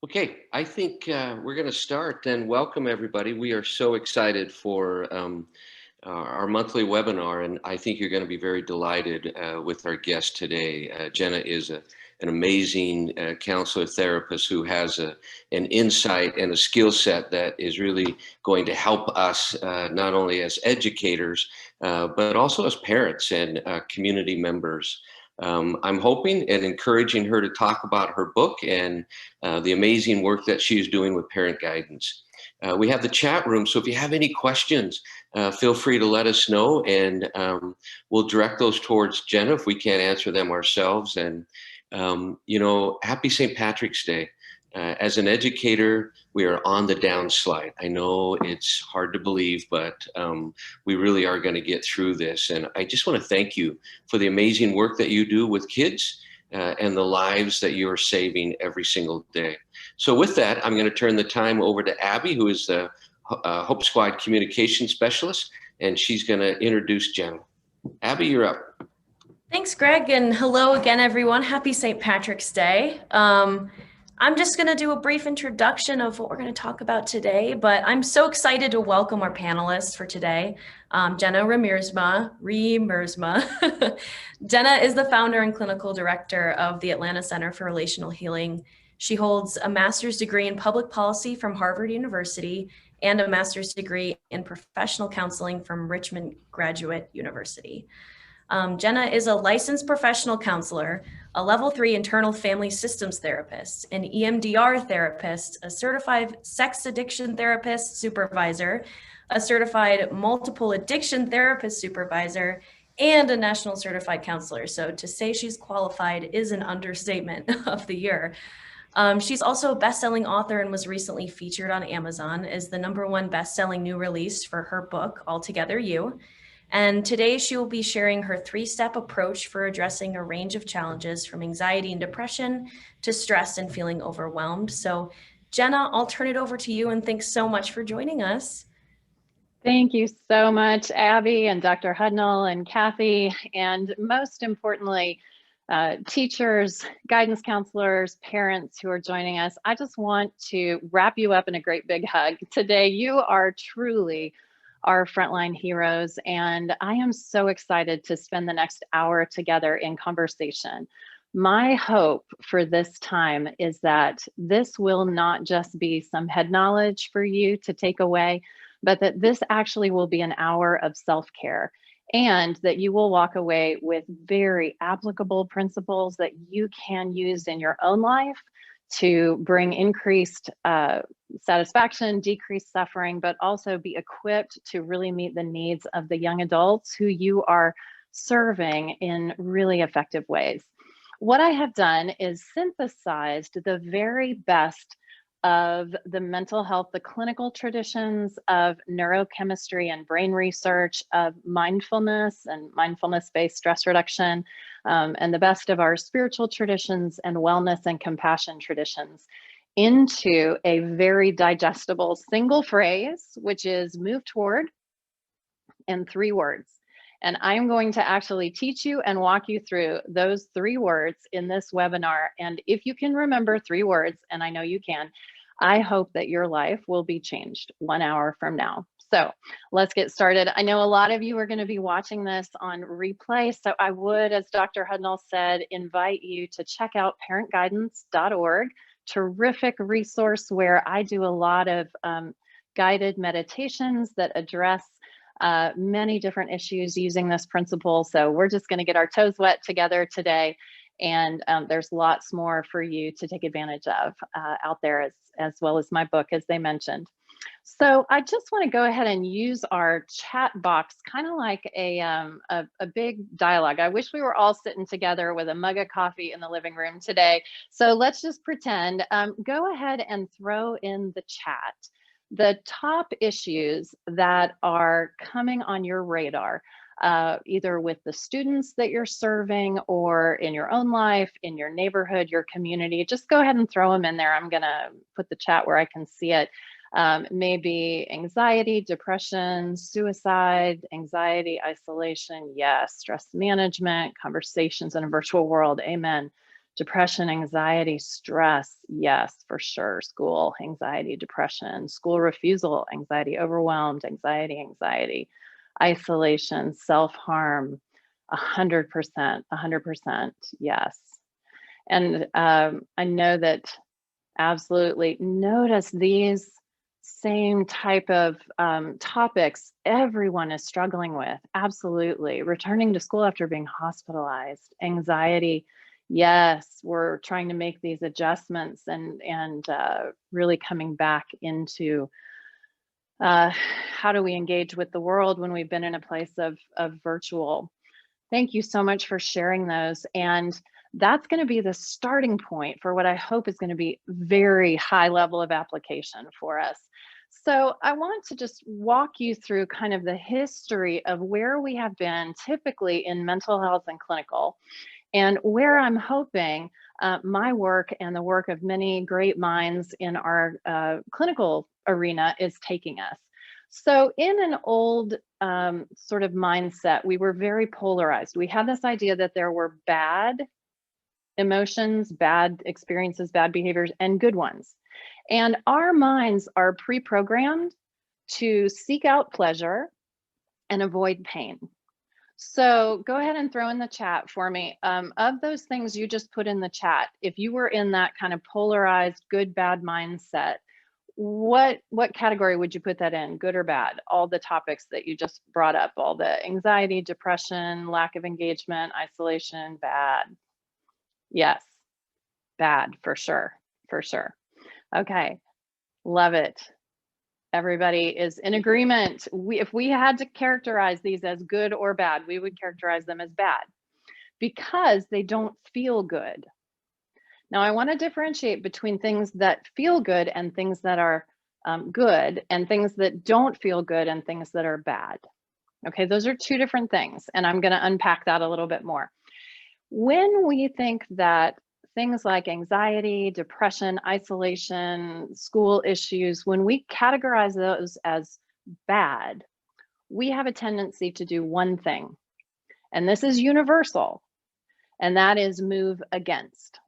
Okay, I think we're going to start and welcome everybody. We are so excited for our monthly webinar, and I think you're going to be very delighted with our guest today. Jenna is an amazing counselor therapist who has an insight and a skill set that is really going to help us not only as educators, but also as parents and community members. I'm hoping and encouraging her to talk about her book and the amazing work that she's doing with parent guidance. We have the chat room, so if you have any questions, feel free to let us know, and we'll direct those towards Jenna if we can't answer them ourselves. And, happy St. Patrick's Day. As an educator, we are on the downslide. I know it's hard to believe, but we really are going to get through this. And I just want to thank you for the amazing work that you do with kids and the lives that you are saving every single day. So with that, I'm going to turn the time over to Abby, who is the Hope Squad Communication Specialist, and she's going to introduce Jenna. Abby, you're up. Thanks, Greg, and hello again, everyone. Happy St. Patrick's Day. I'm just going to do a brief introduction of what we're going to talk about today, but I'm so excited to welcome our panelists for today. Jenna Riemersma. Jenna is the founder and clinical director of the Atlanta Center for Relational Healing. She holds a master's degree in public policy from Harvard University and a master's degree in professional counseling from Richmond Graduate University. Jenna is a licensed professional counselor, a level 3 internal family systems therapist, an EMDR therapist, a certified sex addiction therapist supervisor, a certified multiple addiction therapist supervisor, and a national certified counselor. So to say she's qualified is an understatement of the year. She's also a best-selling author and was recently featured on Amazon as the #1 best-selling new release for her book, Altogether You. And today she will be sharing her 3-step approach for addressing a range of challenges from anxiety and depression to stress and feeling overwhelmed. So Jenna, I'll turn it over to you, and thanks so much for joining us. Thank you so much, Abby and Dr. Hudnall and Kathy, and most importantly, teachers, guidance counselors, parents who are joining us. I just want to wrap you up in a great big hug. Today, you are truly our frontline heroes, and I am so excited to spend the next hour together in conversation. My hope for this time is that this will not just be some head knowledge for you to take away, but that this actually will be an hour of self-care, and that you will walk away with very applicable principles that you can use in your own life to bring increased satisfaction, decreased suffering, but also be equipped to really meet the needs of the young adults who you are serving in really effective ways. What I have done is synthesized the very best of the mental health, the clinical traditions of neurochemistry and brain research, of mindfulness and mindfulness-based stress reduction, and the best of our spiritual traditions and wellness and compassion traditions into a very digestible single phrase, which is move toward, in 3 words. And I'm going to actually teach you and walk you through those 3 words in this webinar. And if you can remember 3 words, and I know you can, I hope that your life will be changed 1 hour from now. So let's get started. I know a lot of you are going to be watching this on replay, so I would, as Dr. Hudnall said, invite you to check out parentguidance.org. Terrific resource where I do a lot of guided meditations that address many different issues using this principle. So we're just going to get our toes wet together today, and there's lots more for you to take advantage of out there, as well as my book, as they mentioned. So I just want to go ahead and use our chat box kind of like a big dialogue. I wish we were all sitting together with a mug of coffee in the living room today. So let's just pretend. Go ahead and throw in the chat the top issues that are coming on your radar, either with the students that you're serving or in your own life, in your neighborhood, your community. Just go ahead and throw them in there. I'm going to put the chat where I can see it. Maybe anxiety, depression, suicide, anxiety, isolation, yes, stress management, conversations in a virtual world, amen. Depression, anxiety, stress, yes, for sure. School, anxiety, depression, school refusal, anxiety, overwhelmed, anxiety, isolation, self-harm, 100%, 100%, yes. And I know that absolutely notice these same type of topics everyone is struggling with. Absolutely. Returning to school after being hospitalized, anxiety. Yes, we're trying to make these adjustments and really coming back into how do we engage with the world when we've been in a place of virtual. Thank you so much for sharing those. And that's going to be the starting point for what I hope is going to be very high level of application for us. So I want to just walk you through kind of the history of where we have been typically in mental health and clinical, and where I'm hoping my work and the work of many great minds in our clinical arena is taking us. So in an old sort of mindset, we were very polarized. We had this idea that there were bad emotions, bad experiences, bad behaviors, and good ones. And our minds are pre-programmed to seek out pleasure and avoid pain. So go ahead and throw in the chat for me. Of those things you just put in the chat, if you were in that kind of polarized good, bad mindset, what category would you put that in, good or bad? All the topics that you just brought up, all the anxiety, depression, lack of engagement, isolation, bad. Yes, bad for sure, for sure. Okay, love it. Everybody is in agreement. If we had to characterize these as good or bad, we would characterize them as bad because they don't feel good. Now, I want to differentiate between things that feel good and things that are good, and things that don't feel good and things that are bad. Okay, those are two different things, and I'm going to unpack that a little bit more. When we think that things like anxiety, depression, isolation, school issues, when we categorize those as bad, we have a tendency to do one thing, and this is universal, and that is move against.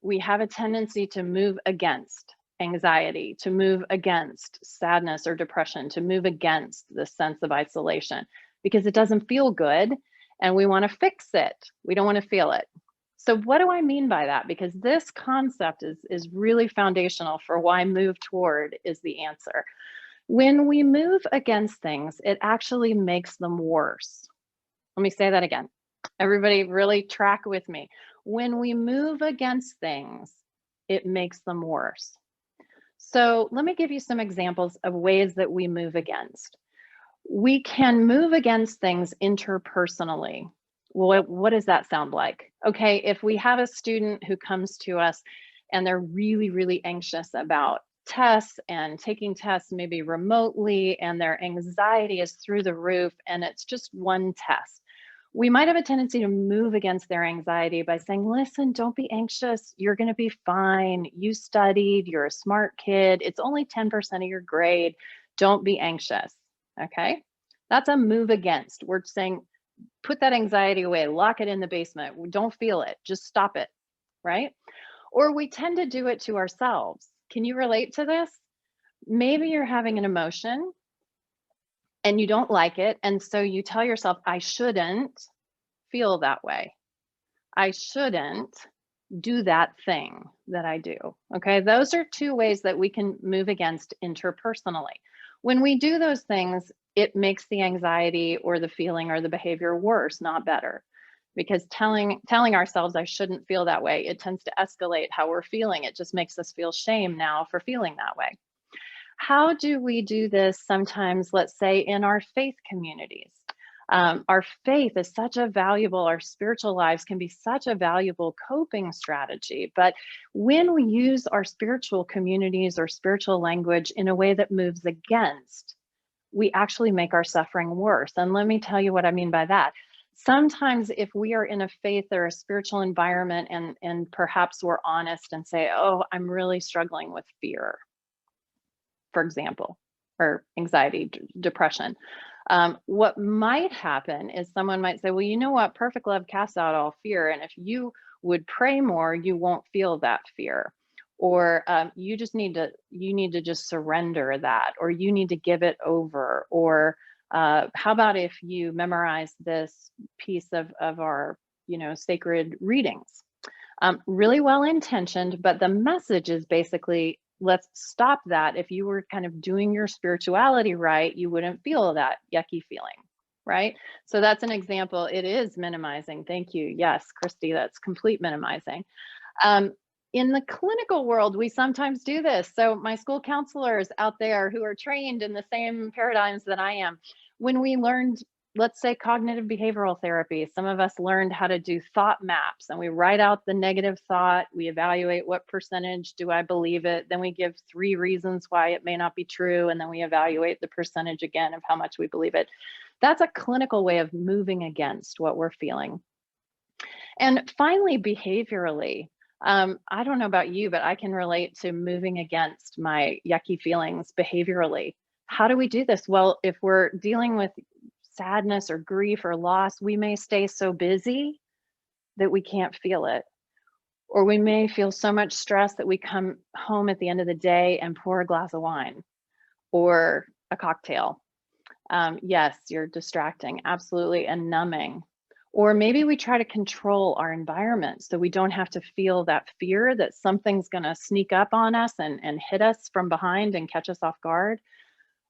We have a tendency to move against anxiety, to move against sadness or depression, to move against the sense of isolation because it doesn't feel good and we want to fix it. We don't want to feel it. So what do I mean by that? Because this concept is really foundational for why move toward is the answer. When we move against things, it actually makes them worse. Let me say that again. Everybody really track with me. When we move against things, it makes them worse. So let me give you some examples of ways that we move against. We can move against things interpersonally. Well, what does that sound like? Okay, if we have a student who comes to us and they're really, really anxious about tests and taking tests maybe remotely, and their anxiety is through the roof and it's just one test, we might have a tendency to move against their anxiety by saying, listen, don't be anxious. You're going to be fine. You studied. You're a smart kid. It's only 10% of your grade. Don't be anxious. Okay. That's a move against. We're saying, put that anxiety away, lock it in the basement. Don't feel it. Just stop it. Right. Or we tend to do it to ourselves. Can you relate to this? Maybe you're having an emotion and you don't like it. And so you tell yourself, I shouldn't feel that way. I shouldn't do that thing that I do. Okay, those are two ways that we can move against interpersonally. When we do those things, it makes the anxiety or the feeling or the behavior worse, not better. Because telling ourselves I shouldn't feel that way, it tends to escalate how we're feeling. It just makes us feel shame now for feeling that way. How do we do this sometimes, let's say, in our faith communities? Our faith is such a valuable, our spiritual lives can be such a valuable coping strategy. But when we use our spiritual communities or spiritual language in a way that moves against, we actually make our suffering worse. And let me tell you what I mean by that. Sometimes if we are in a faith or a spiritual environment and perhaps we're honest and say, oh, I'm really struggling with fear, for example, or anxiety, depression. What might happen is someone might say, well, you know what? Perfect love casts out all fear. And if you would pray more, you won't feel that fear. Or you need to just surrender that, or you need to give it over. Or how about if you memorize this piece of our, sacred readings? Really well intentioned, but the message is basically, let's stop that. If you were kind of doing your spirituality right, you wouldn't feel that yucky feeling, right? So that's an example. It is minimizing. Thank you. Yes, Christy, that's complete minimizing. In the clinical world, we sometimes do this. So my school counselors out there who are trained in the same paradigms that I am, when we learned, let's say, cognitive behavioral therapy, some of us learned how to do thought maps, and we write out the negative thought. We evaluate what percentage do I believe it. Then we give 3 reasons why it may not be true. And then we evaluate the percentage again of how much we believe it. That's a clinical way of moving against what we're feeling. And finally, behaviorally, I don't know about you, but I can relate to moving against my yucky feelings behaviorally. How do we do this? Well, if we're dealing with sadness or grief or loss, we may stay so busy that we can't feel it. Or we may feel so much stress that we come home at the end of the day and pour a glass of wine or a cocktail. Yes, you're distracting, absolutely, and numbing. Or maybe we try to control our environment so we don't have to feel that fear that something's going to sneak up on us and hit us from behind and catch us off guard.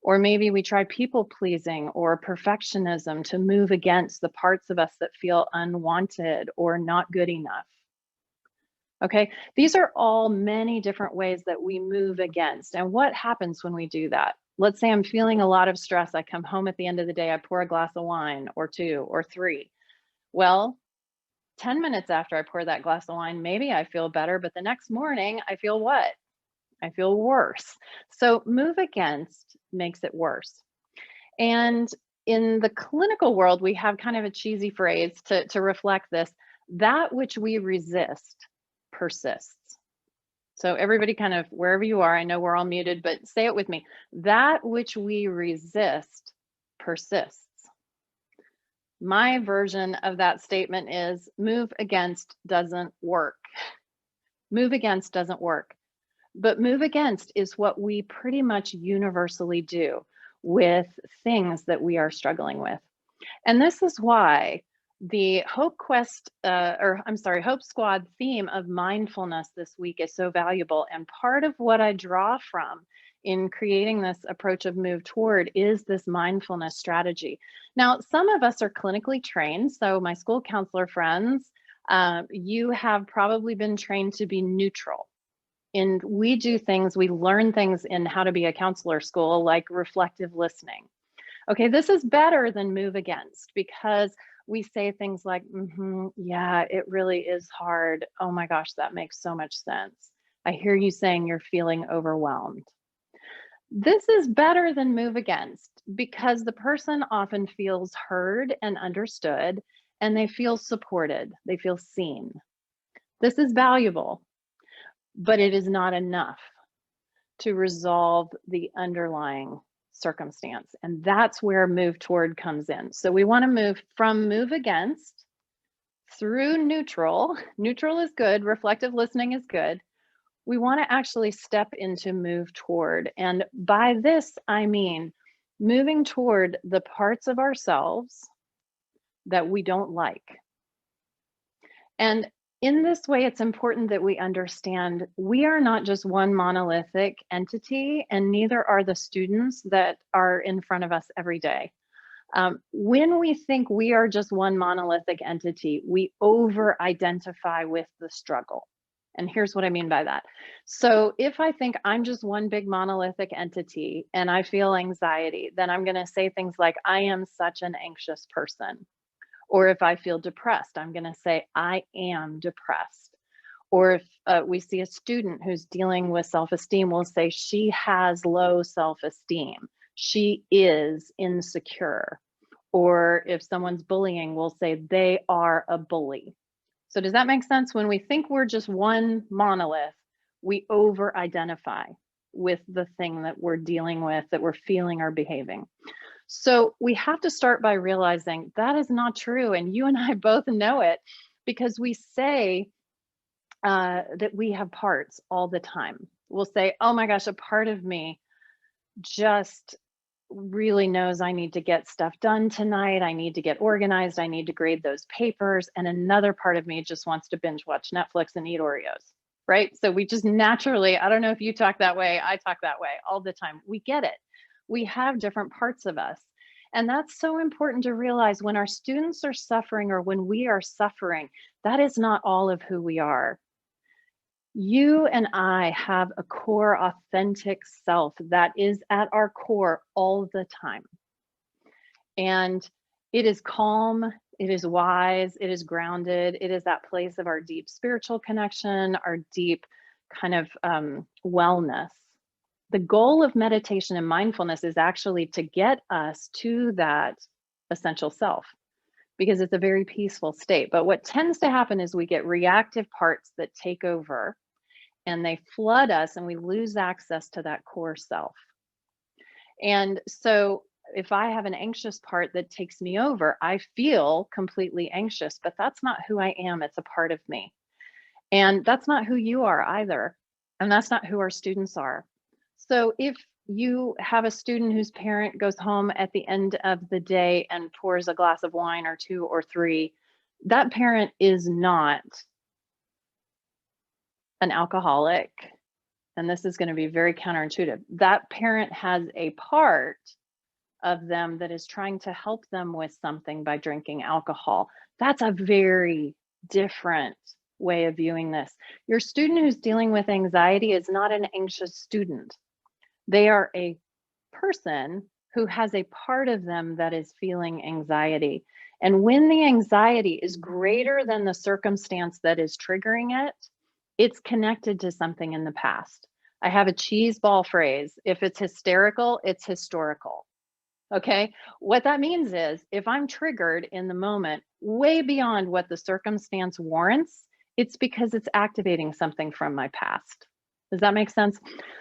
Or maybe we try people pleasing or perfectionism to move against the parts of us that feel unwanted or not good enough. Okay, these are all many different ways that we move against. And what happens when we do that? Let's say I'm feeling a lot of stress. I come home at the end of the day, I pour a glass of wine or 2 or 3. Well, 10 minutes after I pour that glass of wine, maybe I feel better, but the next morning I feel what? I feel worse. So move against makes it worse. And in the clinical world, we have kind of a cheesy phrase to reflect this: that which we resist persists. So everybody kind of, wherever you are, I know we're all muted, but say it with me. That which we resist persists. My version of that statement is move against doesn't work. Move against doesn't work. But move against is what we pretty much universally do with things that we are struggling with. And this is why the Hope Squad theme of mindfulness this week is so valuable. And part of what I draw from in creating this approach of move toward is this mindfulness strategy. Now, some of us are clinically trained. So my school counselor friends, you have probably been trained to be neutral. And we learn things in how to be a counselor school, like reflective listening. Okay, this is better than move against, because we say things like, yeah, it really is hard. Oh my gosh, that makes so much sense. I hear you saying you're feeling overwhelmed. This is better than move against, because the person often feels heard and understood, and they feel supported. They feel seen. This is valuable, but it is not enough to resolve the underlying circumstance. And that's where move toward comes in. So we want to move from move against through neutral. Neutral is good. Reflective listening is good. We want to actually step into move toward. And by this, I mean moving toward the parts of ourselves that we don't like. And in this way, it's important that we understand we are not just one monolithic entity, and neither are the students that are in front of us every day. When we think we are just one monolithic entity, we over-identify with the struggle. And here's what I mean by that. So if I think I'm just one big monolithic entity and I feel anxiety, then I'm going to say things like, I am such an anxious person. Or if I feel depressed, I'm going to say, I am depressed. Or if we see a student who's dealing with self-esteem, we'll say, she has low self-esteem. She is insecure. Or if someone's bullying, we'll say, they are a bully. So does that make sense? When we think we're just one monolith, we over-identify with the thing that we're dealing with, that we're feeling or behaving. So we have to start by realizing that is not true. And you and I both know it, because we say that we have parts all the time. We'll say, oh my gosh, a part of me just really knows I need to get stuff done tonight. I need to get organized. I need to grade those papers. And another part of me just wants to binge watch Netflix and eat Oreos, right? So we just naturally, I don't know if you talk that way, I talk that way all the time. We get it. We have different parts of us. And that's so important to realize when our students are suffering or when we are suffering, that is not all of who we are. You and I have a core authentic self that is at our core all the time. And it is calm, it is wise, it is grounded, it is that place of our deep spiritual connection, our deep kind of wellness. The goal of meditation and mindfulness is actually to get us to that essential self, because it's a very peaceful state. But what tends to happen is we get reactive parts that take over and they flood us and we lose access to that core self. And so if I have an anxious part that takes me over, I feel completely anxious, but that's not who I am. It's a part of me. And that's not who you are either. And that's not who our students are. So if you have a student whose parent goes home at the end of the day and pours a glass of wine or two or three, that parent is not an alcoholic, and this is going to be very counterintuitive. That parent has a part of them that is trying to help them with something by drinking alcohol. That's a very different way of viewing this. Your student who's dealing with anxiety is not an anxious student. They are a person who has a part of them that is feeling anxiety. And when the anxiety is greater than the circumstance that is triggering it, it's connected to something in the past. I have a cheese ball phrase. If it's hysterical, it's historical. Okay. What that means is if I'm triggered in the moment way beyond what the circumstance warrants, it's because it's activating something from my past. Does that make sense?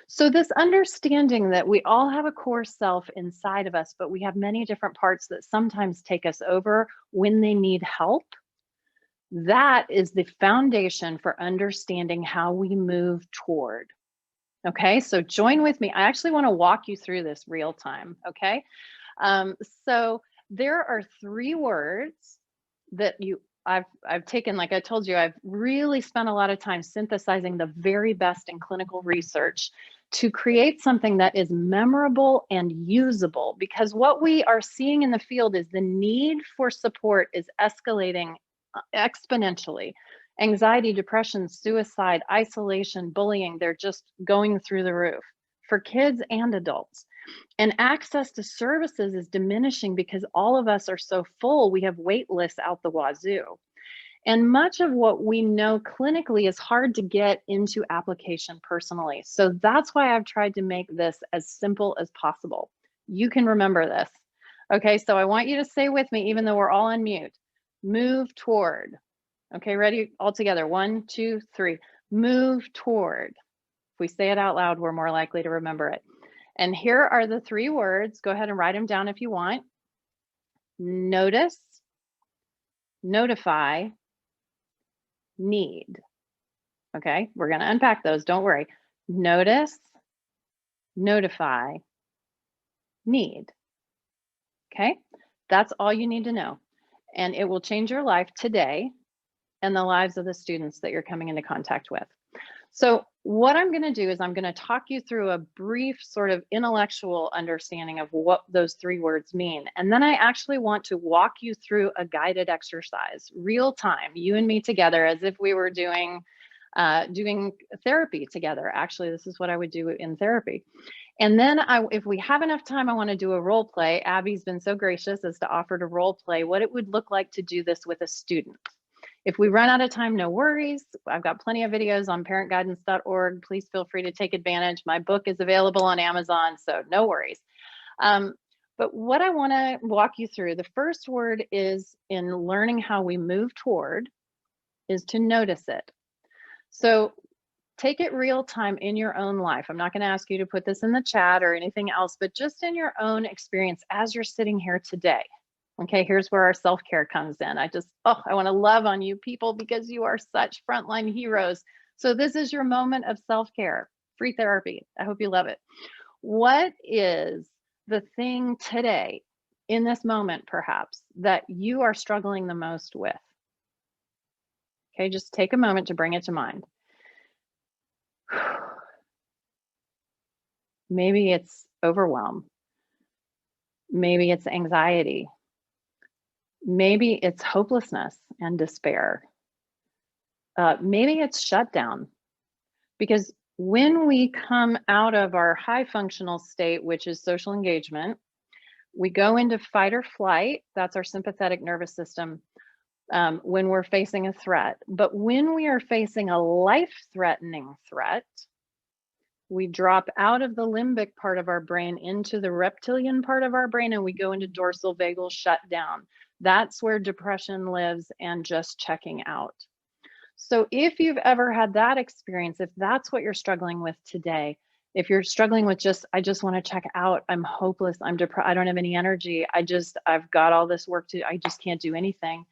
So this understanding that we all have a core self inside of us, but we have many different parts that sometimes take us over when they need help. That is the foundation for understanding how we move toward. Okay, so join with me. I actually want to walk you through this real time. Okay, so there are 3 words that I've taken, like I told you, I've really spent a lot of time synthesizing the very best in clinical research to create something that is memorable and usable, because what we are seeing in the field is the need for support is escalating exponentially. Anxiety, depression, suicide, isolation, bullying, they're just going through the roof for kids and adults. And access to services is diminishing because all of us are so full, we have wait lists out the wazoo. And much of what we know clinically is hard to get into application personally. So that's why I've tried to make this as simple as possible. You can remember this. Okay, so I want you to say with me, even though we're all on mute, move toward. Okay, ready? All together. 1, 2, 3. Move toward. If we say it out loud, we're more likely to remember it. And here are the 3 words. Go ahead and write them down if you want. Notice, notify, need. Okay, we're going to unpack those. Don't worry. Notice, notify, need. Okay, that's all you need to know. And it will change your life today and the lives of the students that you're coming into contact with. So what I'm going to do is I'm going to talk you through a brief sort of intellectual understanding of what those 3 words mean. And then I actually want to walk you through a guided exercise, real time, you and me together, as if we were doing therapy together. Actually, this is what I would do in therapy. And then if we have enough time, I want to do a role play. Abby's been so gracious as to offer to role play what it would look like to do this with a student. If we run out of time, no worries. I've got plenty of videos on parentguidance.org. Please feel free to take advantage. My book is available on Amazon, so no worries. But what I want to walk you through, the first word is in learning how we move toward, is to notice it. So take it real time in your own life. I'm not going to ask you to put this in the chat or anything else, but just in your own experience as you're sitting here today. Okay, here's where our self-care comes in. I want to love on you people because you are such frontline heroes. So this is your moment of self-care, free therapy. I hope you love it. What is the thing today, in this moment perhaps, that you are struggling the most with? Okay, just take a moment to bring it to mind. Maybe it's overwhelm. Maybe it's anxiety. Maybe it's hopelessness and despair. Maybe it's shutdown. Because when we come out of our high functional state, which is social engagement, we go into fight or flight. That's our sympathetic nervous system when we're facing a threat. But when we are facing a life-threatening threat, we drop out of the limbic part of our brain into the reptilian part of our brain, and we go into dorsal vagal shutdown. That's where depression lives and just checking out. So if you've ever had that experience, if that's what you're struggling with today, if you're struggling with I just want to check out, I'm hopeless, I'm depressed, I don't have any energy, I've got all this work to, I just can't do anything.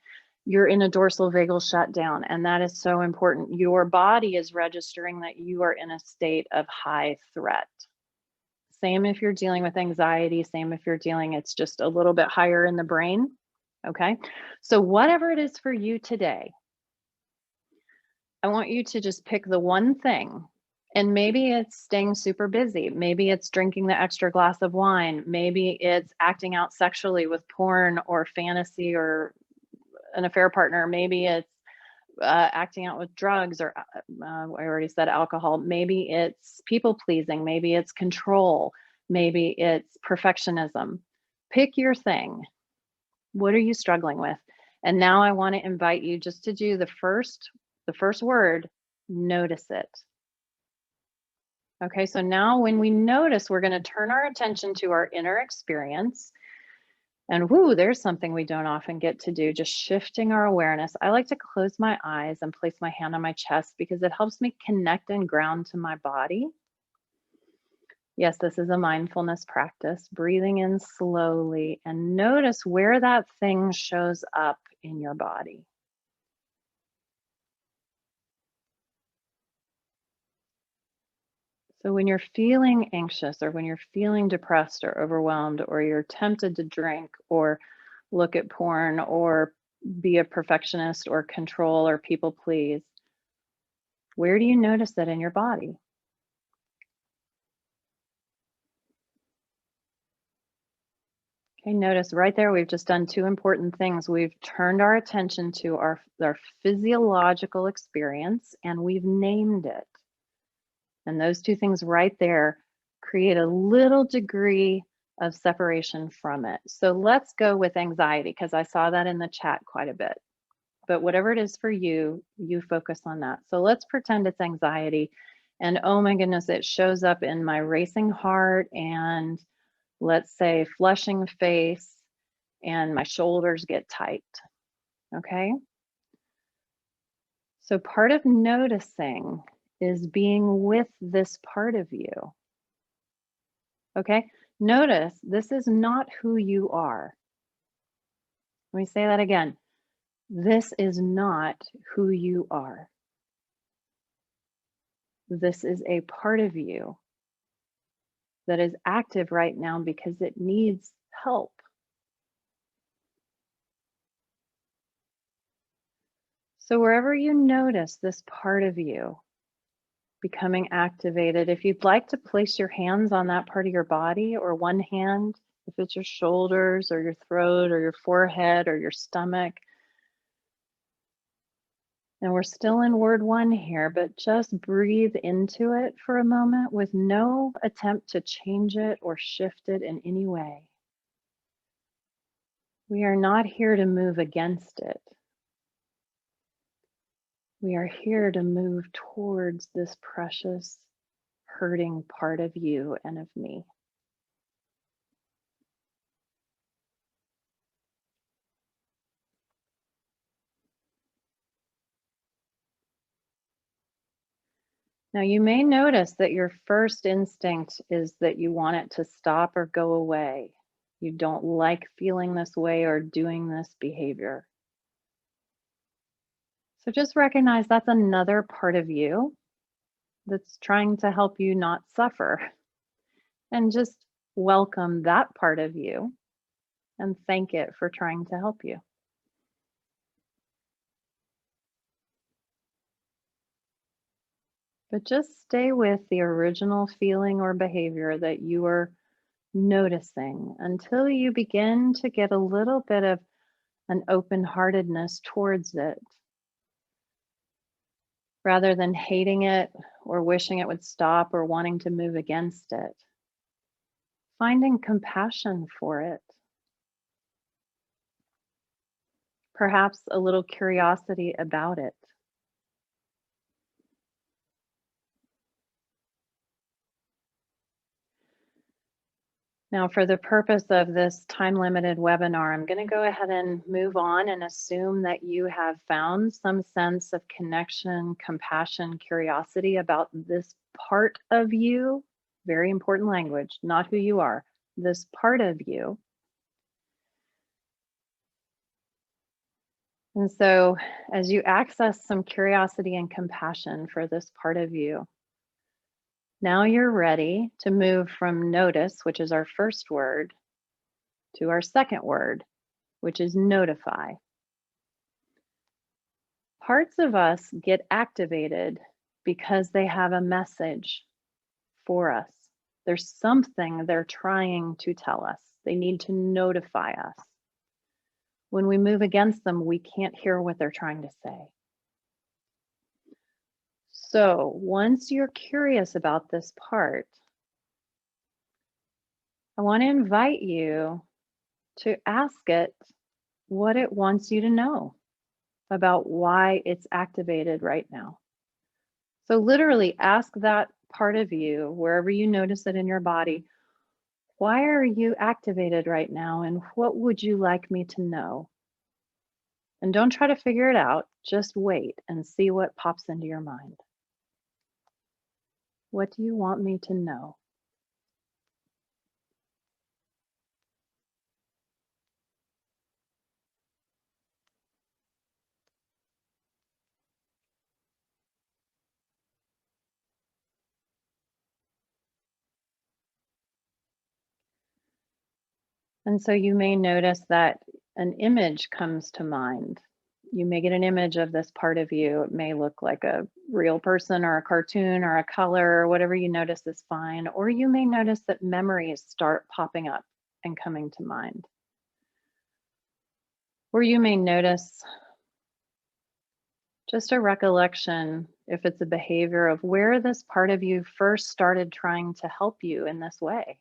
You're in a dorsal vagal shutdown, and that is so important. Your body is registering that you are in a state of high threat. Same if you're dealing with anxiety, same if you're dealing, it's just a little bit higher in the brain. Okay. So whatever it is for you today, I want you to just pick the one thing. And maybe it's staying super busy. Maybe it's drinking the extra glass of wine. Maybe it's acting out sexually with porn or fantasy or an affair partner. Maybe it's acting out with drugs or I already said alcohol. Maybe it's people pleasing. Maybe it's control. Maybe it's perfectionism. Pick your thing. What are you struggling with? And now I want to invite you just to do the first word, notice it. Okay, so now when we notice, we're going to turn our attention to our inner experience. And whoo, there's something we don't often get to do, just shifting our awareness. I like to close my eyes and place my hand on my chest because it helps me connect and ground to my body. Yes, this is a mindfulness practice, breathing in slowly and notice where that thing shows up in your body. So when you're feeling anxious or when you're feeling depressed or overwhelmed or you're tempted to drink or look at porn or be a perfectionist or control or people please, where do you notice that in your body? Okay, notice right there, we've just done two important things. We've turned our attention to our physiological experience and we've named it. And those two things right there create a little degree of separation from it. So let's go with anxiety because I saw that in the chat quite a bit. But whatever it is for you, you focus on that. So let's pretend it's anxiety. And oh my goodness, it shows up in my racing heart and let's say flushing face and my shoulders get tight. Okay. So part of noticing is being with this part of you. Okay, notice this is not who you are. Let me say that again. This is not who you are. This is a part of you that is active right now because it needs help. So wherever you notice this part of you becoming activated, if you'd like to place your hands on that part of your body or one hand, if it's your shoulders or your throat or your forehead or your stomach. And we're still in word one here, but just breathe into it for a moment with no attempt to change it or shift it in any way. We are not here to move against it. We are here to move towards this precious, hurting part of you and of me. Now, you may notice that your first instinct is that you want it to stop or go away. You don't like feeling this way or doing this behavior. So just recognize that's another part of you that's trying to help you not suffer. And just welcome that part of you and thank it for trying to help you. But just stay with the original feeling or behavior that you are noticing until you begin to get a little bit of an open-heartedness towards it, rather than hating it or wishing it would stop or wanting to move against it. Finding compassion for it. Perhaps a little curiosity about it. Now, for the purpose of this time-limited webinar, I'm going to go ahead and move on and assume that you have found some sense of connection, compassion, curiosity about this part of you. Very important language, not who you are, this part of you. And so as you access some curiosity and compassion for this part of you, now you're ready to move from notice, which is our first word, to our second word, which is notify. Parts of us get activated because they have a message for us. There's something they're trying to tell us. They need to notify us. When we move against them, we can't hear what they're trying to say. So once you're curious about this part, I want to invite you to ask it what it wants you to know about why it's activated right now. So literally ask that part of you, wherever you notice it in your body, why are you activated right now and what would you like me to know? And don't try to figure it out, just wait and see what pops into your mind. What do you want me to know? And so you may notice that an image comes to mind. You may get an image of this part of you. It may look like a real person or a cartoon or a color, or whatever you notice is fine. Or you may notice that memories start popping up and coming to mind. Or you may notice just a recollection, if it's a behavior, of where this part of you first started trying to help you in this way.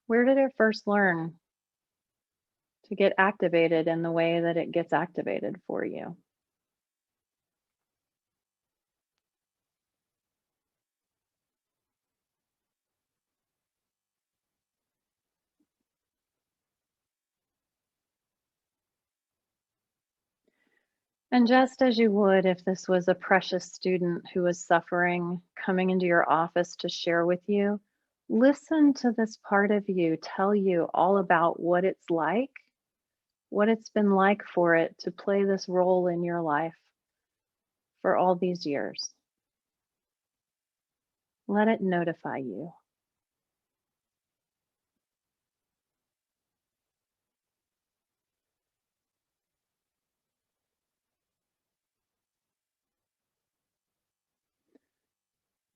Where did it first learn to get activated in the way that it gets activated for you? And just as you would if this was a precious student who was suffering coming into your office to share with you, listen to this part of you tell you all about what it's like, what it's been like for it to play this role in your life for all these years. Let it notify you.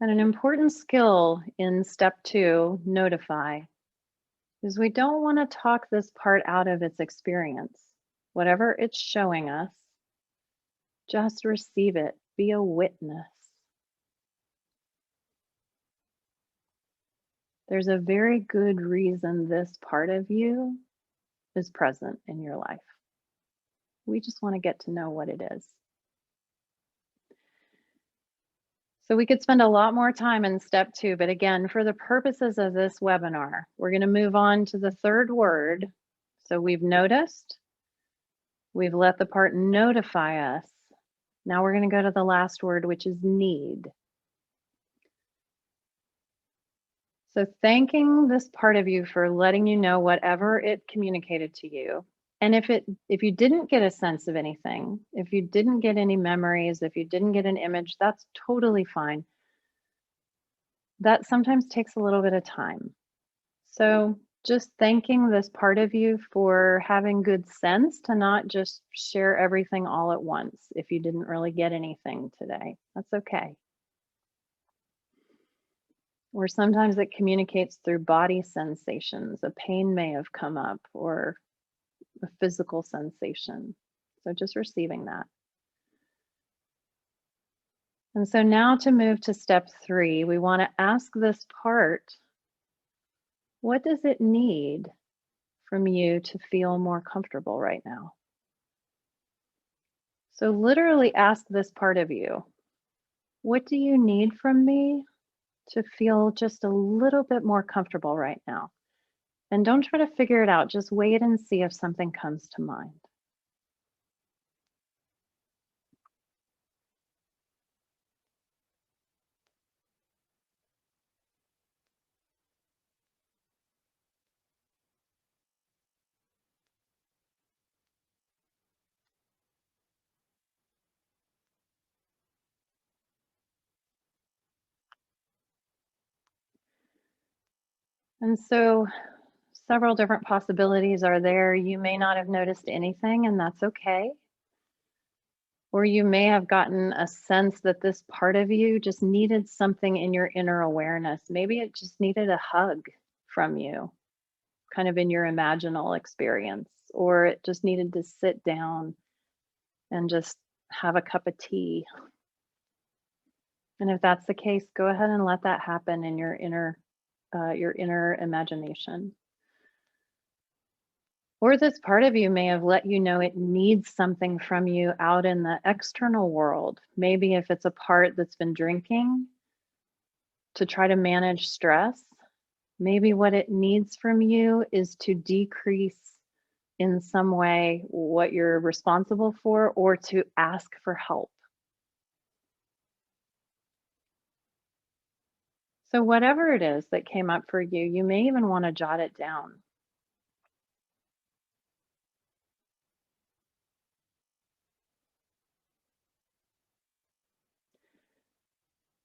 And an important skill in step 2, notify, is we don't want to talk this part out of its experience. Whatever it's showing us, just receive it, be a witness. There's a very good reason this part of you is present in your life. We just want to get to know what it is. So we could spend a lot more time in step 2, but again, for the purposes of this webinar, we're going to move on to the third word. So we've noticed, we've let the part notify us. Now we're going to go to the last word, which is need. So thanking this part of you for letting you know whatever it communicated to you. And if you didn't get a sense of anything, if you didn't get any memories, if you didn't get an image, that's totally fine. That sometimes takes a little bit of time. So just thanking this part of you for having good sense to not just share everything all at once if you didn't really get anything today. That's okay. Or sometimes it communicates through body sensations. A pain may have come up or a physical sensation. So just receiving that. And so now to move to step 3, we want to ask this part, what does it need from you to feel more comfortable right now? So literally ask this part of you, what do you need from me to feel just a little bit more comfortable right now? And don't try to figure it out. Just wait and see if something comes to mind. And so several different possibilities are there. You may not have noticed anything, and that's okay. Or you may have gotten a sense that this part of you just needed something in your inner awareness. Maybe it just needed a hug from you, kind of in your imaginal experience, or it just needed to sit down and just have a cup of tea. And if that's the case, go ahead and let that happen in your inner imagination. Or this part of you may have let you know it needs something from you out in the external world. Maybe if it's a part that's been drinking to try to manage stress, maybe what it needs from you is to decrease in some way what you're responsible for or to ask for help. So whatever it is that came up for you, you may even want to jot it down.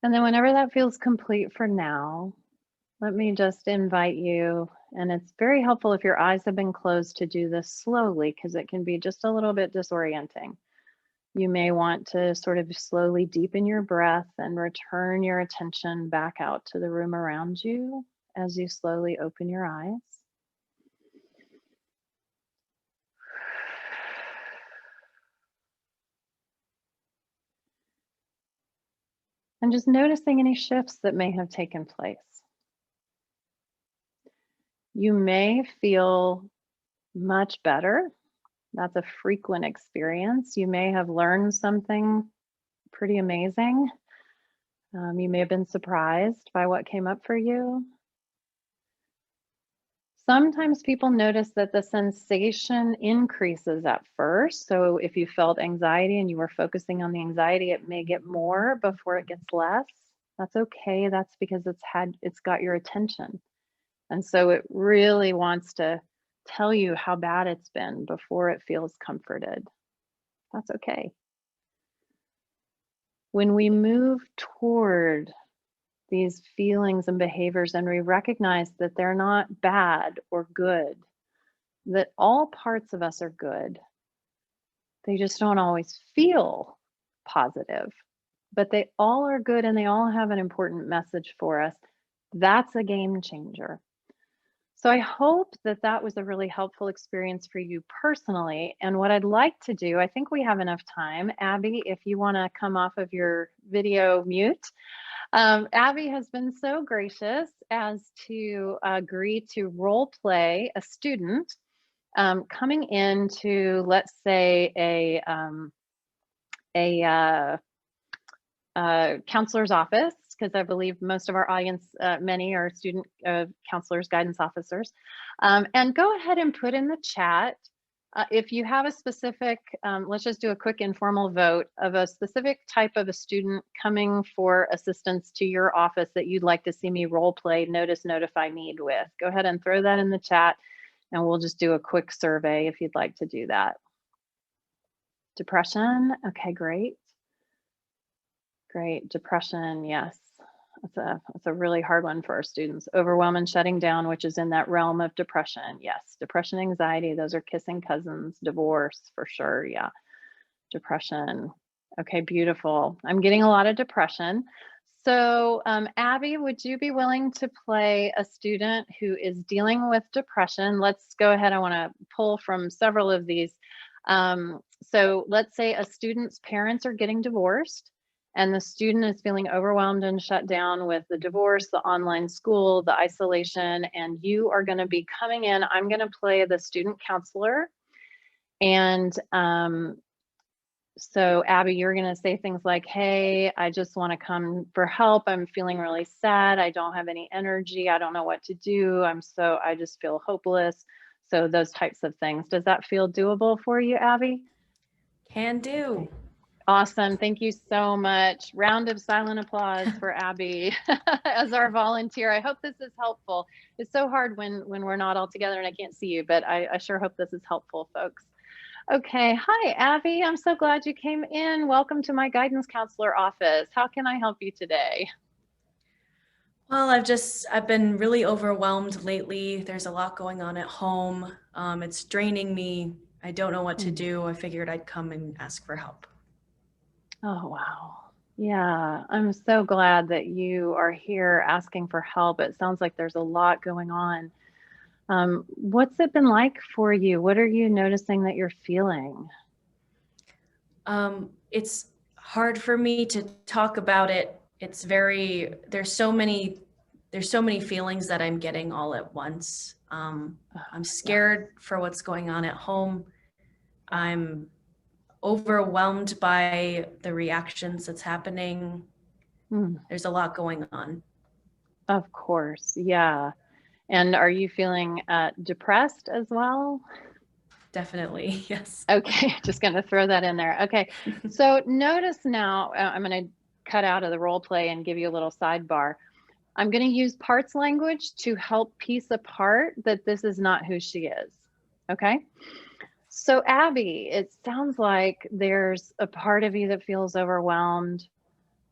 And then whenever that feels complete for now, let me just invite you, and it's very helpful if your eyes have been closed to do this slowly because it can be just a little bit disorienting. You may want to sort of slowly deepen your breath and return your attention back out to the room around you as you slowly open your eyes. And just noticing any shifts that may have taken place. You may feel much better. That's a frequent experience. You may have learned something pretty amazing. You may have been surprised by what came up for you. Sometimes people notice that the sensation increases at first. So if you felt anxiety and you were focusing on the anxiety, it may get more before it gets less. That's okay. That's because it's got your attention. And so it really wants to tell you how bad it's been before it feels comforted. That's okay. When we move toward these feelings and behaviors and we recognize that they're not bad or good, that all parts of us are good, they just don't always feel positive, but they all are good and they all have an important message for us. That's a game changer. So I hope that that was a really helpful experience for you personally. And what I'd like to do, I think we have enough time. Abby, if you want to come off of your video mute. Abby has been so gracious as to agree to role play a student coming into, let's say, a counselor's office, because I believe most of our audience, many are student counselors, guidance officers. And go ahead and put in the chat If you have a specific, let's just do a quick informal vote of a specific type of a student coming for assistance to your office that you'd like to see me role play, notice, notify, need with. Go ahead and throw that in the chat, and we'll just do a quick survey if you'd like to do that. Depression, okay, great. Great, depression, yes. That's a really hard one for our students. Overwhelm and shutting down, which is in that realm of depression. Yes, depression, anxiety, those are kissing cousins. Divorce, for sure, yeah. Depression, okay, beautiful. I'm getting a lot of depression. So Abby, would you be willing to play a student who is dealing with depression? Let's go ahead, I wanna pull from several of these. So let's say a student's parents are getting divorced, and the student is feeling overwhelmed and shut down with the divorce, the online school, the isolation, and you are going to be coming in. I'm going to play the student counselor. And so Abby, you're going to say things like, hey, I just want to come for help. I'm feeling really sad. I don't have any energy. I don't know what to do. I just feel hopeless. So those types of things. Does that feel doable for you, Abby? Can do. Awesome. Thank you so much. Round of silent applause for Abby as our volunteer. I hope this is helpful. It's so hard when we're not all together and I can't see you, but I sure hope this is helpful, folks. Okay. Hi, Abby. I'm so glad you came in. Welcome to my guidance counselor office. How can I help you today? Well, I've been really overwhelmed lately. There's a lot going on at home. It's draining me. I don't know what to do. I figured I'd come and ask for help. Oh, wow. Yeah, I'm so glad that you are here asking for help. It sounds like there's a lot going on. What's it been like for you? What are you noticing that you're feeling? It's hard for me to talk about it. There's so many feelings that I'm getting all at once. I'm scared for what's going on at home. I'm overwhelmed by the reactions that's happening. There's a lot going on. Of course, yeah. And are you feeling depressed as well? Definitely, yes. Okay, just going to throw that in there. Okay, so notice now, I'm going to cut out of the role play and give you a little sidebar. I'm going to use parts language to help piece apart that this is not who she is. Okay. So Abby, it sounds like there's a part of you that feels overwhelmed,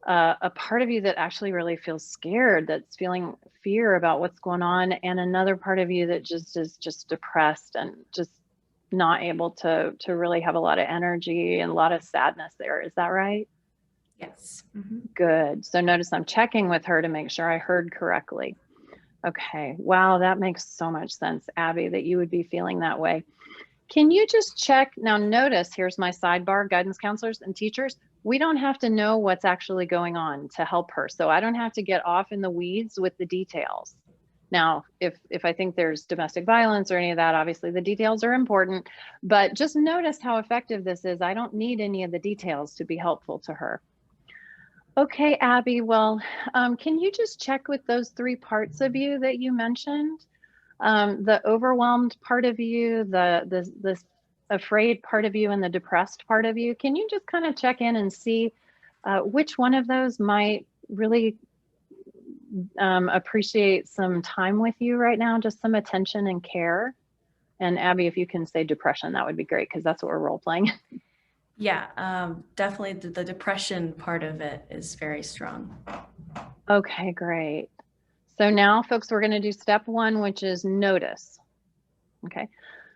a part of you that actually really feels scared, that's feeling fear about what's going on, and another part of you that just is just depressed and just not able to really have a lot of energy and a lot of sadness there. Is that right? Yes. Good. So notice I'm checking with her to make sure I heard correctly. Okay. Wow, that makes so much sense, Abby, that you would be feeling that way. Can you just check? Now notice, here's my sidebar, guidance counselors and teachers. We don't have to know what's actually going on to help her. So I don't have to get off in the weeds with the details. Now, if I think there's domestic violence or any of that, obviously the details are important, but just notice how effective this is. I don't need any of the details to be helpful to her. Okay, Abby, well, can you just check with those three parts of you that you mentioned? The overwhelmed part of you, the afraid part of you, and the depressed part of you. Can you just kind of check in and see which one of those might really appreciate some time with you right now, just some attention and care? And Abby, if you can say depression, that would be great, because that's what we're role playing. Yeah, definitely the depression part of it is very strong. Okay, great. So now, folks, we're going to do step one, which is notice. Okay.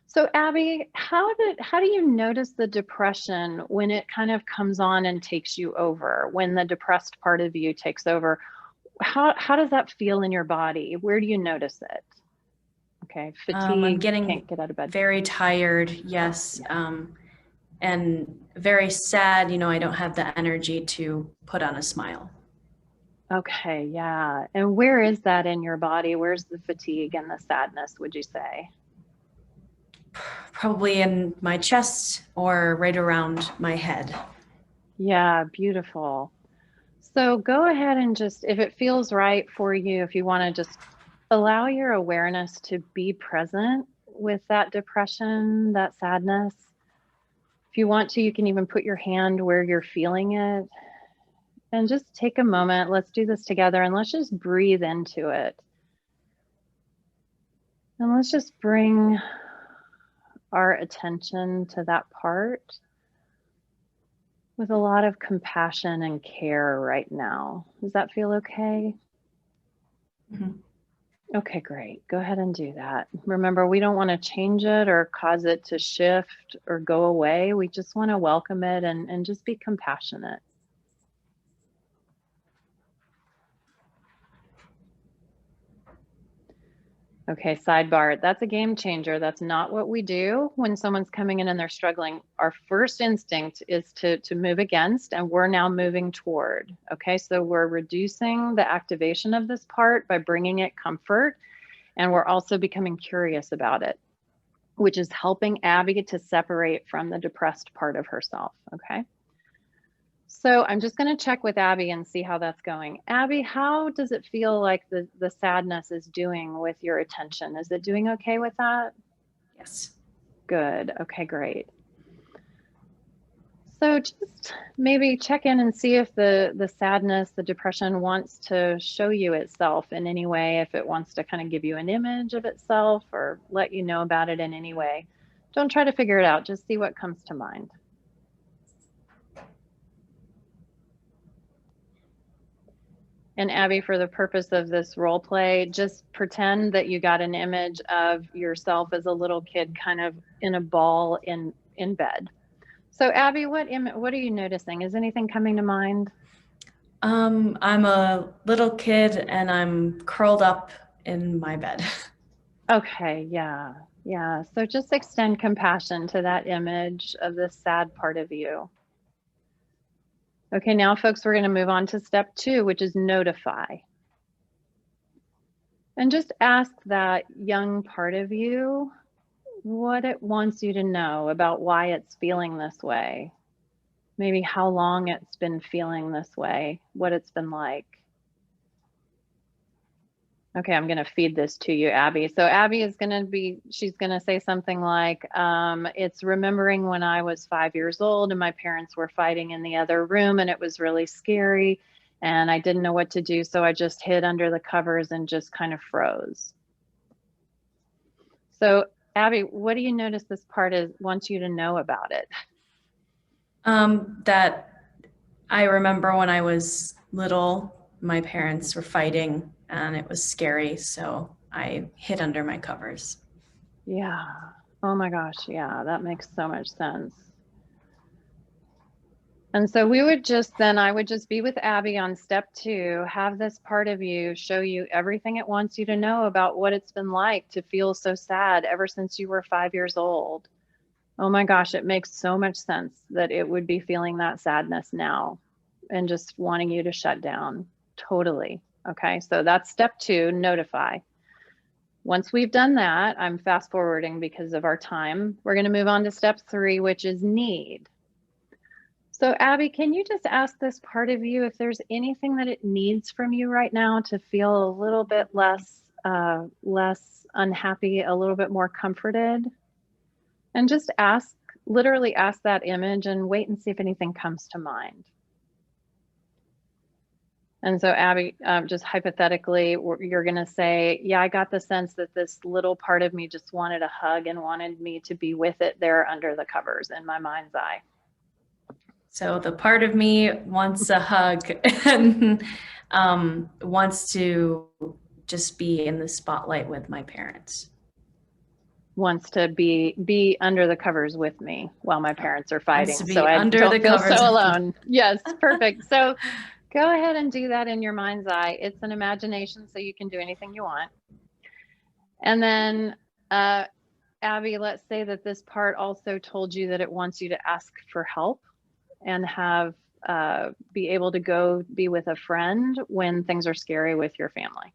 So Abby, how do you notice the depression when it kind of comes on and takes you over, when the depressed part of you takes over? How does that feel in your body? Where do you notice it? Okay, fatigue, I'm getting can't get out of bed. very tired, yes, and very sad. I don't have the energy to put on a smile. Okay, yeah. And where is that in your body? Where's the fatigue and the sadness, would you say? Probably in my chest or right around my head. Yeah, beautiful. So go ahead and just, if it feels right for you, if you want to just allow your awareness to be present with that depression, that sadness. If you want to, you can even put your hand where you're feeling it. And just take a moment. Let's do this together and let's just breathe into it. And let's just bring our attention to that part with a lot of compassion and care right now. Does that feel okay? Mm-hmm. Okay, great. Go ahead and do that. Remember, we don't want to change it or cause it to shift or go away. We just want to welcome it and just be compassionate. Okay, sidebar, that's a game changer. That's not what we do when someone's coming in and they're struggling. Our first instinct is to move against, and we're now moving toward. Okay, so we're reducing the activation of this part by bringing it comfort, and we're also becoming curious about it, which is helping Abby to separate from the depressed part of herself. Okay. So I'm just going to check with Abby and see how that's going. Abby, how does it feel like the sadness is doing with your attention? Is it doing okay with that? Yes. Good. Okay, great. So just maybe check in and see if the sadness, the depression wants to show you itself in any way, if it wants to kind of give you an image of itself or let you know about it in any way. Don't try to figure it out. Just see what comes to mind. And Abby, for the purpose of this role play, just pretend that you got an image of yourself as a little kid kind of in a ball in bed. So Abby, what are you noticing? Is anything coming to mind? I'm a little kid and I'm curled up in my bed. Okay, yeah. So just extend compassion to that image of the sad part of you. Okay, now folks, we're going to move on to step 2, which is notify. And just ask that young part of you what it wants you to know about why it's feeling this way. Maybe how long it's been feeling this way, what it's been like. Okay, I'm going to feed this to you, Abby. So Abby is going to she's going to say something like, it's remembering when I was 5 years old and my parents were fighting in the other room and it was really scary and I didn't know what to do. So I just hid under the covers and just kind of froze. So Abby, what do you notice this part wants you to know about it? That I remember when I was little, my parents were fighting and it was scary, so I hid under my covers. Yeah. Oh my gosh. Yeah, that makes so much sense. And so I would just be with Abby on step 2, have this part of you show you everything it wants you to know about what it's been like to feel so sad ever since you were 5 years old. Oh my gosh, it makes so much sense that it would be feeling that sadness now and just wanting you to shut down. Totally. Okay, so that's step 2, notify. Once we've done that, I'm fast forwarding because of our time. We're going to move on to step 3, which is need. So Abby, can you just ask this part of you if there's anything that it needs from you right now to feel a little bit less unhappy, a little bit more comforted? And just literally ask that image and wait and see if anything comes to mind. And so Abby, just hypothetically, you're going to say, yeah, I got the sense that this little part of me just wanted a hug and wanted me to be with it there under the covers in my mind's eye. So the part of me wants a hug and wants to just be in the spotlight with my parents. Wants to be under the covers with me while my parents are fighting. So I don't feel so alone. Yes, perfect. So go ahead and do that in your mind's eye. It's an imagination, so you can do anything you want. And then, Abby, let's say that this part also told you that it wants you to ask for help and be able to go be with a friend when things are scary with your family.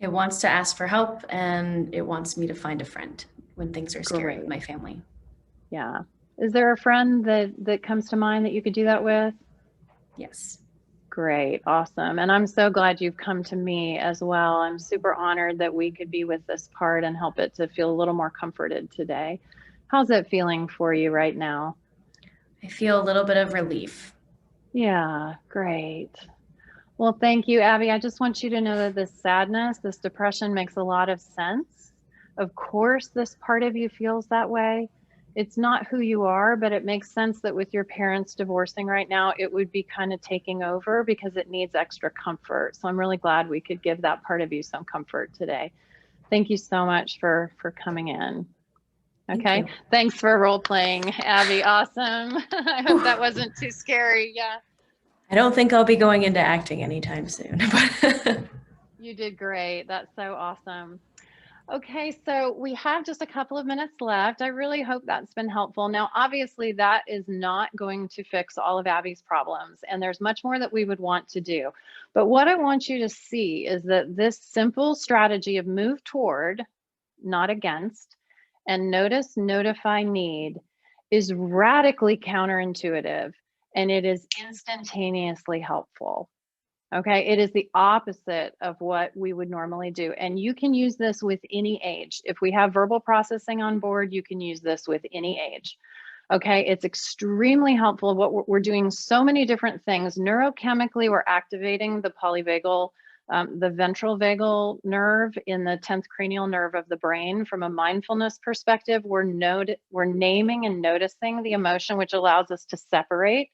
It wants to ask for help and it wants me to find a friend when things are scary with my family. Yeah. Is there a friend that comes to mind that you could do that with? Yes. Great, awesome. And I'm so glad you've come to me as well. I'm super honored that we could be with this part and help it to feel a little more comforted today. How's it feeling for you right now? I feel a little bit of relief. Yeah, great. Well, thank you, Abby. I just want you to know that this sadness, this depression makes a lot of sense. Of course, this part of you feels that way. It's not who you are, but it makes sense that with your parents divorcing right now, it would be kind of taking over because it needs extra comfort. So I'm really glad we could give that part of you some comfort today. Thank you so much for coming in. Okay, thanks for role playing, Abby. Awesome. I hope that wasn't too scary. Yeah. I don't think I'll be going into acting anytime soon. You did great. That's so awesome. Okay, so we have just a couple of minutes left. I really hope that's been helpful. Now, obviously, that is not going to fix all of Abby's problems, and there's much more that we would want to do. But what I want you to see is that this simple strategy of move toward, not against, and notice, notify, need is radically counterintuitive, and it is instantaneously helpful. Okay, it is the opposite of what we would normally do. And you can use this with any age. If we have verbal processing on board, you can use this with any age. Okay, it's extremely helpful. What we're doing so many different things. Neurochemically, we're activating the polyvagal, the ventral vagal nerve in the 10th cranial nerve of the brain. From a mindfulness perspective, we're naming and noticing the emotion, which allows us to separate.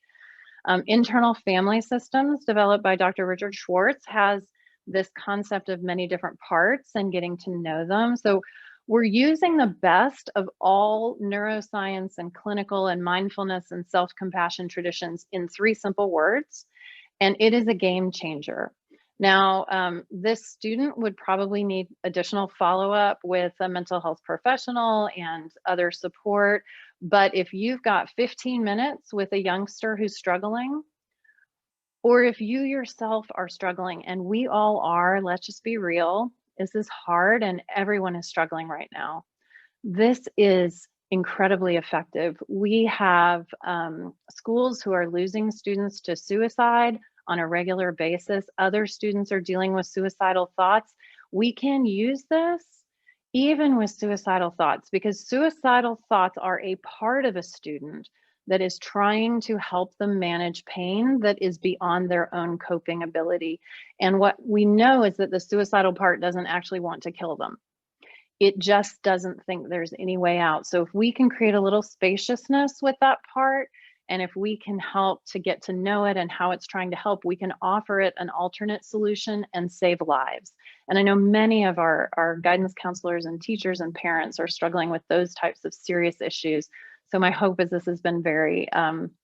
Internal family systems developed by Dr. Richard Schwartz has this concept of many different parts and getting to know them. So we're using the best of all neuroscience and clinical and mindfulness and self-compassion traditions in 3 simple words, and it is a game changer. Now, this student would probably need additional follow-up with a mental health professional and other support. But if you've got 15 minutes with a youngster who's struggling, or if you yourself are struggling, and we all are, let's just be real, this is hard and everyone is struggling right now. This is incredibly effective. We have schools who are losing students to suicide on a regular basis. Other students are dealing with suicidal thoughts. We can use this even with suicidal thoughts, because suicidal thoughts are a part of a student that is trying to help them manage pain that is beyond their own coping ability. And what we know is that the suicidal part doesn't actually want to kill them. It just doesn't think there's any way out. So if we can create a little spaciousness with that part, and if we can help to get to know it and how it's trying to help, we can offer it an alternate solution and save lives. And I know many of our guidance counselors and teachers and parents are struggling with those types of serious issues. So my hope is this has been very,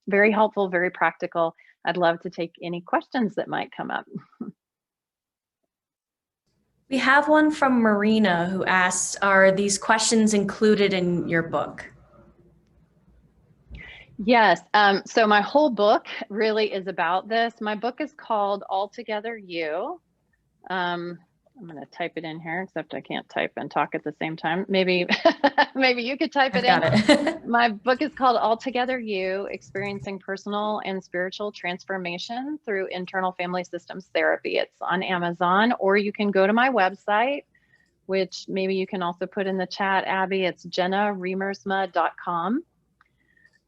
very helpful, very practical. I'd love to take any questions that might come up. We have one from Marina who asks, are these questions included in your book? Yes, so my whole book really is about this. My book is called Altogether You. I'm going to type it in here, except I can't type and talk at the same time. Maybe, maybe you could type it in. It. My book is called Altogether You, Experiencing Personal and Spiritual Transformation Through Internal Family Systems Therapy. It's on Amazon, or you can go to my website, which maybe you can also put in the chat, Abby. It's jennariemersma.com.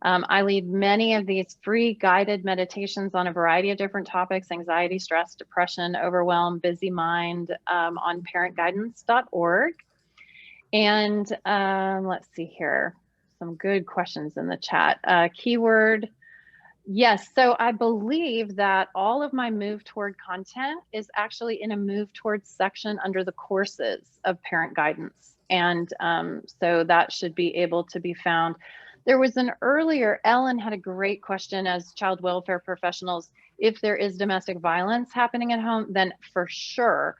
I lead many of these free guided meditations on a variety of different topics: anxiety, stress, depression, overwhelm, busy mind, on parentguidance.org. And let's see here, some good questions in the chat. Keyword, yes, so I believe that all of my Move Toward content is actually in a Move Towards section under the courses of Parent Guidance. And so that should be able to be found. There was an earlier, Ellen had a great question as child welfare professionals. If there is domestic violence happening at home, then for sure,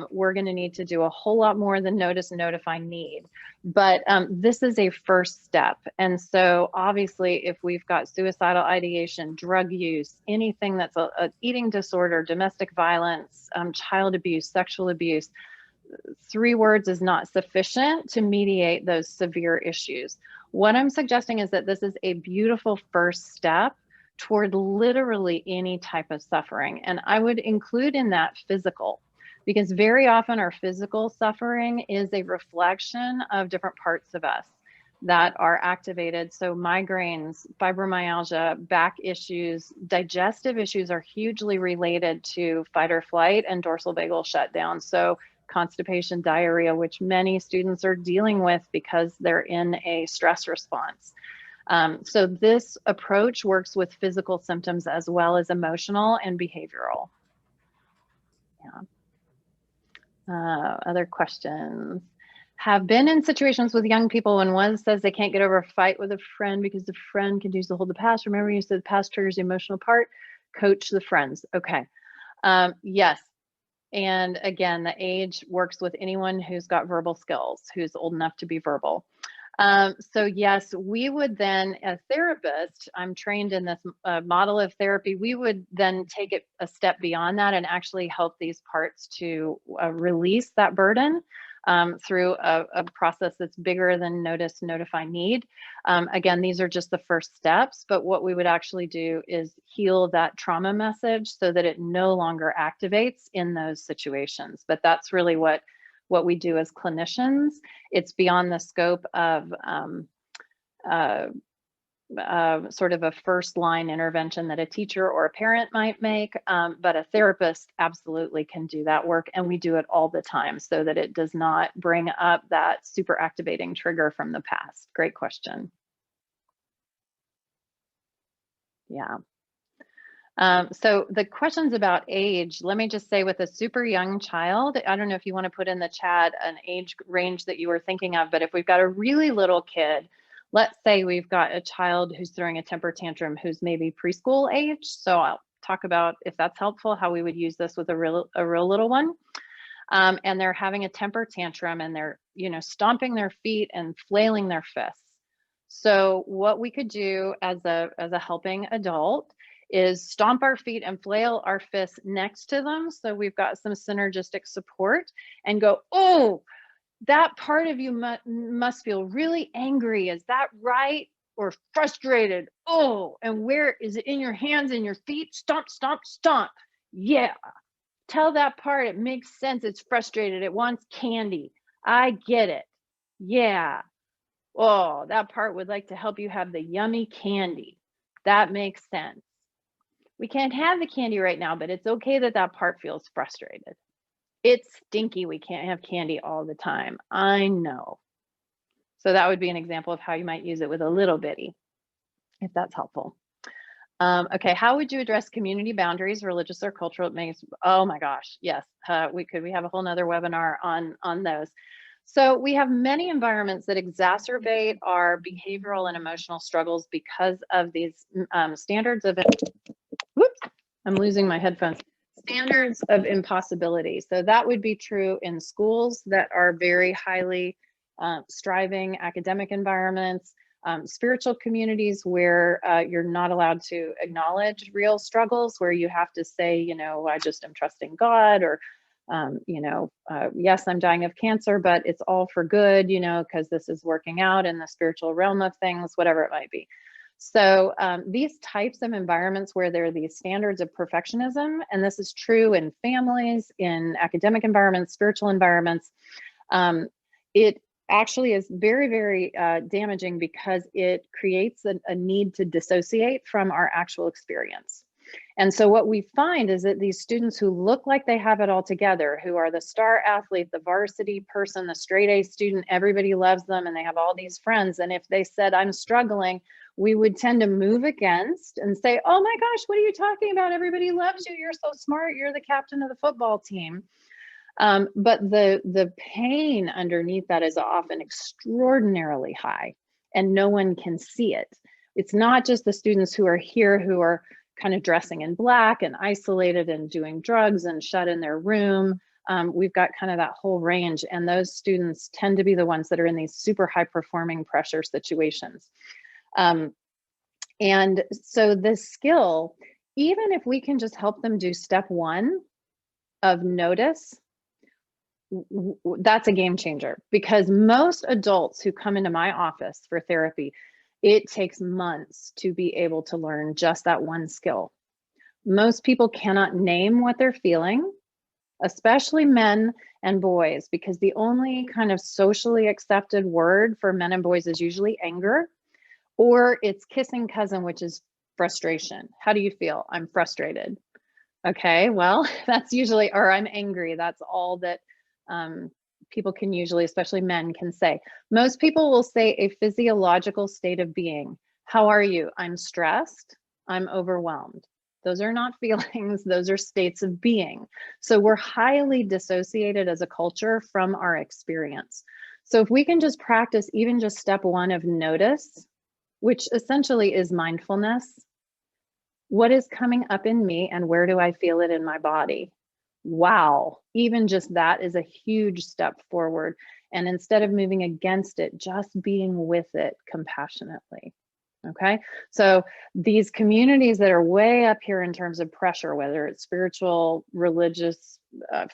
we're going to need to do a whole lot more than notice, notify, need. But this is a first step. And so obviously, if we've got suicidal ideation, drug use, anything that's a eating disorder, domestic violence, child abuse, sexual abuse, 3 words is not sufficient to mediate those severe issues. What I'm suggesting is that this is a beautiful first step toward literally any type of suffering. And I would include in that physical, because very often our physical suffering is a reflection of different parts of us that are activated. So migraines, fibromyalgia, back issues, digestive issues are hugely related to fight or flight and dorsal vagal shutdown. So constipation, diarrhea, which many students are dealing with because they're in a stress response. So this approach works with physical symptoms as well as emotional and behavioral. Yeah. Other questions? Have been in situations with young people when one says they can't get over a fight with a friend because the friend continues to hold the past. Remember, you said the past triggers the emotional part. Coach the friends. Okay. Yes. And again, the age works with anyone who's got verbal skills, who's old enough to be verbal. So yes, we would then, as therapists, I'm trained in this model of therapy, we would then take it a step beyond that and actually help these parts to release that burden through a process that's bigger than notice, notify, need. Again, these are just the first steps, but what we would actually do is heal that trauma message so that it no longer activates in those situations. But that's really what we do as clinicians. It's beyond the scope of sort of a first line intervention that a teacher or a parent might make, but a therapist absolutely can do that work, and we do it all the time so that it does not bring up that super activating trigger from the past. Great question. Yeah. So the questions about age, let me just say with a super young child, I don't know if you want to put in the chat an age range that you were thinking of, but if we've got a really little kid, let's say we've got a child who's throwing a temper tantrum who's maybe preschool age. So I'll talk about, if that's helpful, how we would use this with a real little one. And they're having a temper tantrum and they're, stomping their feet and flailing their fists. So what we could do as a helping adult is stomp our feet and flail our fists next to them. So we've got some synergistic support and go, oh, that part of you must feel really angry. Is that right? Or frustrated? Oh, and where is it in your hands and your feet? Stomp, stomp, stomp. Yeah. Tell that part, it makes sense. It's frustrated. It wants candy. I get it. Yeah. Oh, that part would like to help you have the yummy candy. That makes sense. We can't have the candy right now, but it's okay that that part feels frustrated. It's stinky. We can't have candy all the time. I know. So that would be an example of how you might use it with a little bitty, if that's helpful. Okay, how would you address community boundaries, religious or cultural? Oh my gosh, yes, we have a whole nother webinar on those. So we have many environments that exacerbate our behavioral and emotional struggles because of these standards of, whoops, I'm losing my headphones. Standards of impossibility. So that would be true in schools that are very highly striving academic environments, spiritual communities where you're not allowed to acknowledge real struggles, where you have to say, I just am trusting God, or, yes, I'm dying of cancer, but it's all for good, because this is working out in the spiritual realm of things, whatever it might be. So these types of environments where there are these standards of perfectionism, and this is true in families, in academic environments, spiritual environments, it actually is very, very damaging because it creates a need to dissociate from our actual experience. And so what we find is that these students who look like they have it all together, who are the star athlete, the varsity person, the straight A student, everybody loves them and they have all these friends. And if they said, I'm struggling, we would tend to move against and say, oh my gosh, what are you talking about? Everybody loves you. You're so smart. You're the captain of the football team. But the pain underneath that is often extraordinarily high and no one can see it. It's not just the students who are here who are kind of dressing in black and isolated and doing drugs and shut in their room. We've got kind of that whole range, and those students tend to be the ones that are in these super high performing pressure situations. And so this skill, even if we can just help them do step one of notice, that's a game changer, because most adults who come into my office for therapy It takes months to be able to learn just that one skill. Most people cannot name what they're feeling, especially men and boys, because the only kind of socially accepted word for men and boys is usually anger, or it's kissing cousin, which is frustration. How do you feel? I'm frustrated. Okay, well, that's usually, or I'm angry. That's all that people can usually, especially men, can say. Most people will say a physiological state of being. How are you? I'm stressed. I'm overwhelmed. Those are not feelings, those are states of being. So we're highly dissociated as a culture from our experience. So if we can just practice even just step one of notice, which essentially is mindfulness, what is coming up in me and where do I feel it in my body? Wow, even just that is a huge step forward. And instead of moving against it, just being with it compassionately. Okay, so these communities that are way up here in terms of pressure, whether it's spiritual, religious,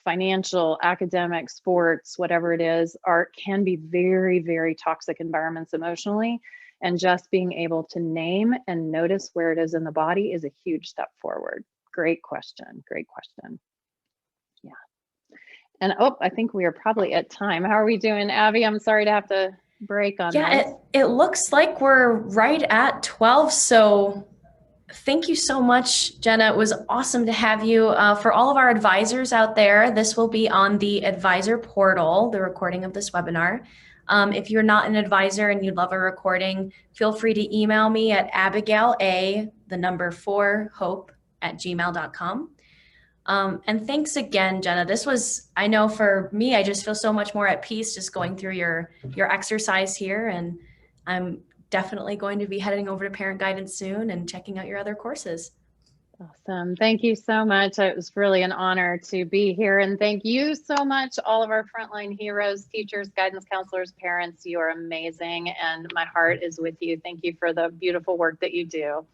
financial, academic, sports, whatever it is, can be very, very toxic environments emotionally. And just being able to name and notice where it is in the body is a huge step forward. Great question. Great question. Yeah. And oh, I think we are probably at time. How are we doing, Abby? I'm sorry to have to break on this. It looks like we're right at 12. So thank you so much, Jenna. It was awesome to have you. For all of our advisors out there, this will be on the advisor portal, the recording of this webinar. If you're not an advisor and you'd love a recording, feel free to email me at abigail4hope@gmail.com. And thanks again, Jenna. This was, I know for me, I just feel so much more at peace just going through your exercise here. And I'm definitely going to be heading over to Parent Guidance soon and checking out your other courses. Awesome. Thank you so much. It was really an honor to be here. And thank you so much, all of our frontline heroes, teachers, guidance counselors, parents. You are amazing. And my heart is with you. Thank you for the beautiful work that you do.